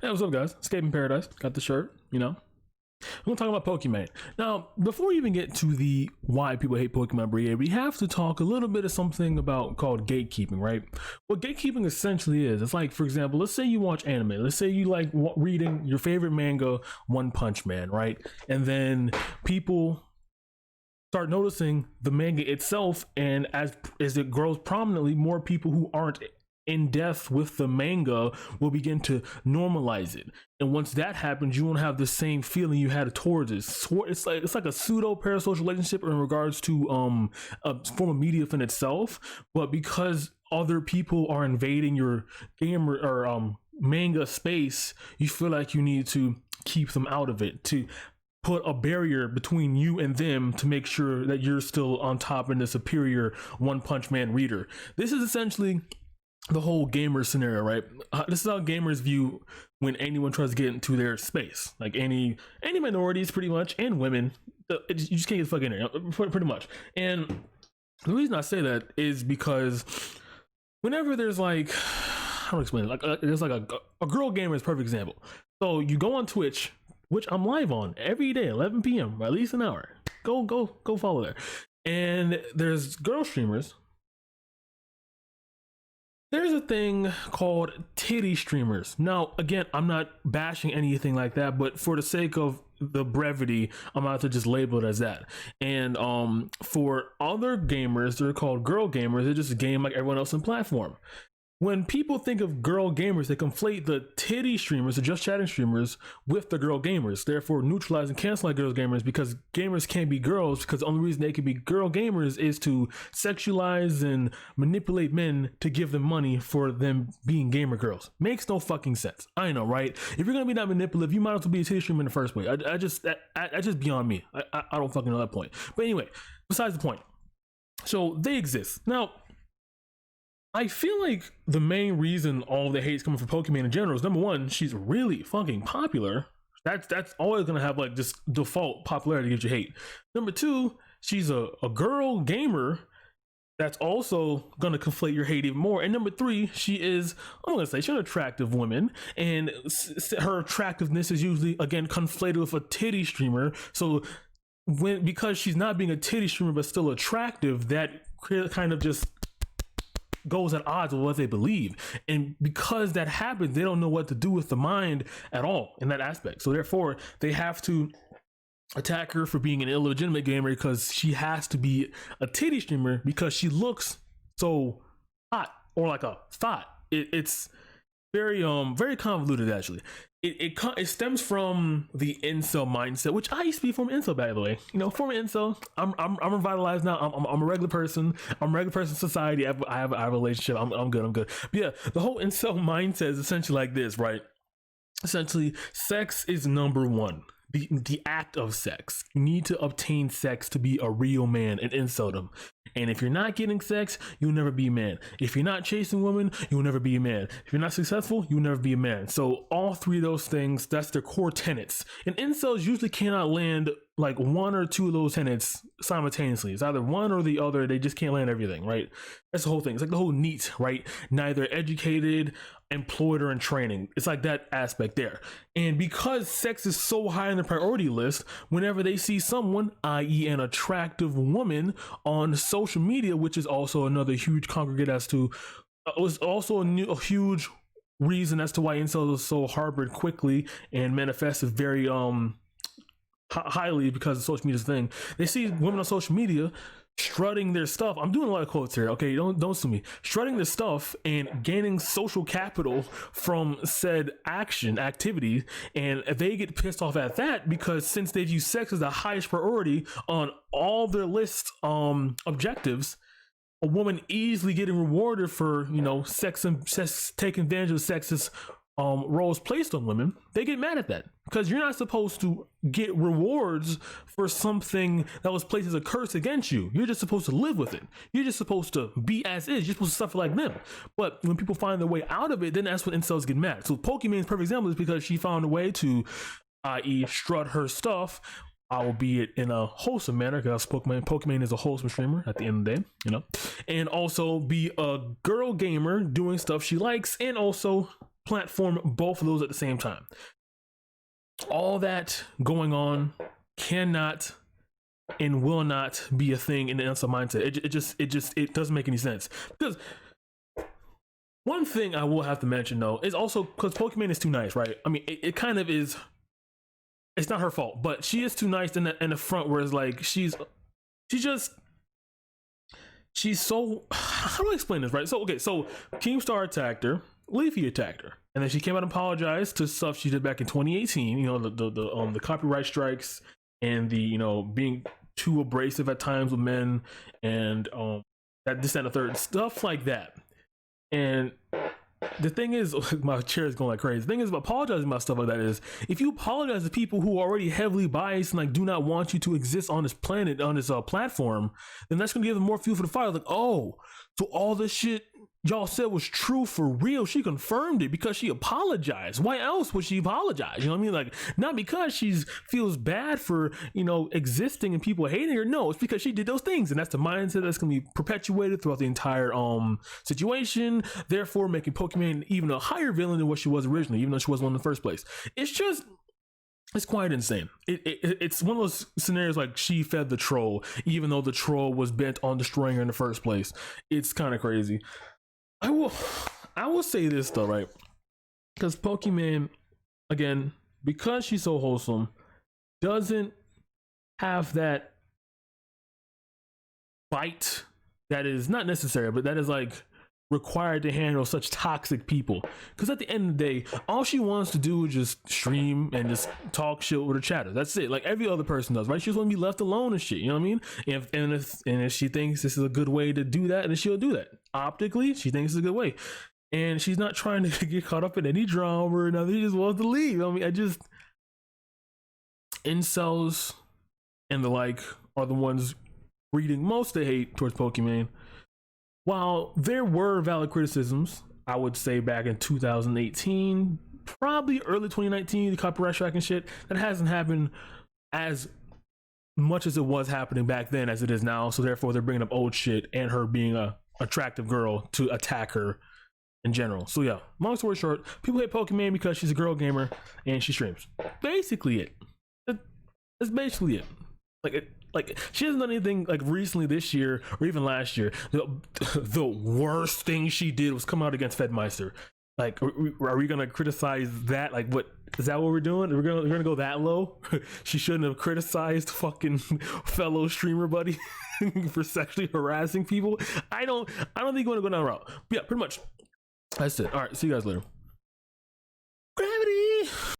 Hey, what's up, guys? Escaping Paradise. Got the shirt, you know. We're gonna talk about Pokimane. Now, before we even get to the why people hate Pokemon Brigade, we have to talk a little bit of something about called gatekeeping, right? What gatekeeping essentially is, it's like, for example, let's say you watch anime. Let's say you like reading your favorite manga, One Punch Man, right? And then people start noticing the manga itself, and as it grows prominently, more people who aren't in depth with the manga will begin to normalize it, and once that happens, you won't have the same feeling you had towards it. It's like a pseudo parasocial relationship in regards to a form of media in itself, but because other people are invading your game or manga space, you feel like you need to keep them out of it, to put a barrier between you and them to make sure that you're still on top and the superior One Punch Man reader. This is essentially the whole gamer scenario, right? This is how gamers view when anyone tries to get into their space, like any minorities pretty much, and women. You just can't get the fuck in there, pretty much. And the reason I say that is because whenever there's like, how do I explain it? Like there's like a girl gamer is a perfect example. So you go on Twitch, which I'm live on every day, 11 p.m. at least an hour. Go follow there. And there's girl streamers. There's a thing called titty streamers. Now, again, I'm not bashing anything like that, but for the sake of the brevity, I'm about to just label it as that. And for other gamers, they're called girl gamers. They're just a game like everyone else on platform. When people think of girl gamers, they conflate the titty streamers, the just chatting streamers, with the girl gamers, therefore neutralizing, canceling girls gamers, because gamers can't be girls, because the only reason they can be girl gamers is to sexualize and manipulate men to give them money for them being gamer girls. Makes no fucking sense. I know, right? If you're gonna be that manipulative, you might as well be a titty streamer in the first place. I just beyond me. I don't fucking know that point. But anyway, besides the point. So they exist. Now, I feel like the main reason all the hate is coming from Pokimane in general is, number one, she's really fucking popular. That's always gonna have like just default popularity to get you hate. Number two, she's a girl gamer. That's also gonna conflate your hate even more. And number three, she's an attractive woman, and her attractiveness is usually, again, conflated with a titty streamer. So because she's not being a titty streamer but still attractive, that kind of just goes at odds with what they believe. And because that happens, they don't know what to do with the mind at all in that aspect. So therefore, they have to attack her for being an illegitimate gamer, because she has to be a titty streamer because she looks so hot, or like a thought. It's very convoluted, actually. It stems from the incel mindset, which I used to be from incel, by the way. You know, former incel. I'm revitalized now. I'm a regular person. I'm a regular person in society. I have a relationship. I'm good. But yeah, the whole incel mindset is essentially like this, right? Essentially, sex is number one. The act of sex. You need to obtain sex to be a real man, and inceldom. And if you're not getting sex, you'll never be a man. If you're not chasing women, you'll never be a man. If you're not successful, you'll never be a man. So all three of those things, that's their core tenets. And incels usually cannot land like one or two of those tenets simultaneously. It's either one or the other. They just can't land everything, right? That's the whole thing. It's like the whole NEAT, right? Neither educated, employed, or in training. It's like that aspect there. And because sex is so high on the priority list, whenever they see someone, i.e. an attractive woman, on social media, which is also another huge congregate as to, was also a huge reason as to why incels are so harbored quickly and manifested very highly because of social media's thing. They see women on social media strutting their stuff. I'm doing a lot of quotes here, okay? Don't sue me. Strutting their stuff and gaining social capital from said activity, and they get pissed off at that because since they view sex as the highest priority on all their list objectives, a woman easily getting rewarded for, you know, sex taking advantage of sexist roles placed on women, they get mad at that, because you're not supposed to get rewards for something that was placed as a curse against you. You're just supposed to live with it. You're just supposed to be as is. You're supposed to suffer like them. But when people find their way out of it, then that's when incels get mad. So Pokimane's perfect example is because she found a way to, i.e. strut her stuff, albeit in a wholesome manner, because Pokimane is a wholesome streamer at the end of the day, you know, and also be a girl gamer doing stuff she likes, and also platform both of those at the same time. All that going on cannot and will not be a thing in the Elsa mindset. It doesn't make any sense. Because one thing I will have to mention though is also because Pokimane is too nice, right? I mean, it kind of is. It's not her fault, but she is too nice in the front. Where it's like she's so. How do I explain this, right? So okay, so Keemstar attacked her, Leafy attacked her, and then she came out and apologized to stuff she did back in 2018. You know, the copyright strikes and the, you know, being too abrasive at times with men, and that this and the third stuff like that. And the thing is, my chair is going like crazy. The thing is about apologizing about stuff like that is, if you apologize to people who are already heavily biased and like do not want you to exist on this planet, on this platform, then that's gonna give them more fuel for the fire. Like, oh, so all this shit y'all said was true for real. She confirmed it because she apologized. Why else would she apologize? You know what I mean? Like, not because she feels bad for, you know, existing and people hating her. No, it's because she did those things, and that's the mindset that's going to be perpetuated throughout the entire situation. Therefore, making Pokimane even a higher villain than what she was originally, even though she was one in the first place. It's quite insane. It's one of those scenarios like she fed the troll, even though the troll was bent on destroying her in the first place. It's kind of crazy. I will say this though, right? Because Pokimane, again, because she's so wholesome, doesn't have that bite that is not necessary, but that is like required to handle such toxic people. Because at the end of the day, all she wants to do is just stream and just talk shit with her chatter. That's it. Like every other person does, right? She just want to be left alone and shit. You know what I mean? If she thinks this is a good way to do that, then she'll do that. Optically, she thinks it's a good way, and she's not trying to get caught up in any drama or nothing. She just wants to leave. I mean, incels and the like are the ones breeding most of the hate towards Pokimane. While there were valid criticisms, I would say back in 2018, probably early 2019, the copyright strike and shit, that hasn't happened as much as it was happening back then as it is now. So therefore, they're bringing up old shit and her being a attractive girl to attack her in general. So yeah, long story short, people hate Pokimane because she's a girl gamer and she streams. Basically it. That's basically it. Like she hasn't done anything like recently this year or even last year. The worst thing she did was come out against Fedmeister. Like, are we gonna criticize that? Like, what is that? What we're doing? We're gonna go that low? She shouldn't have criticized fucking fellow streamer buddy for sexually harassing people. I don't think we're gonna go down that route. But yeah, pretty much. That's it. All right, see you guys later.